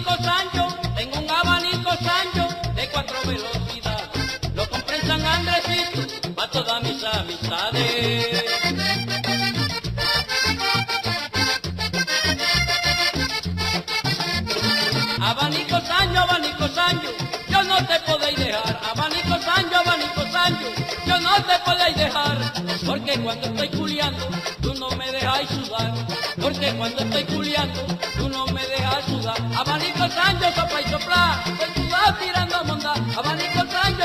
abanico Sancho, tengo un abanico Sancho de 4 velocidades. Lo compré en San Andresito para todas mis amistades. Abanico Sancho, yo no te podéis dejar. Abanico Sancho, yo no te podéis dejar. Porque cuando estoy culiando, tú no me dejas sudar. Porque cuando estoy culiando, tú no me dejas sudar. Abanico Sancho, sopla y sopla, estoy sudado tirando monda. Abanico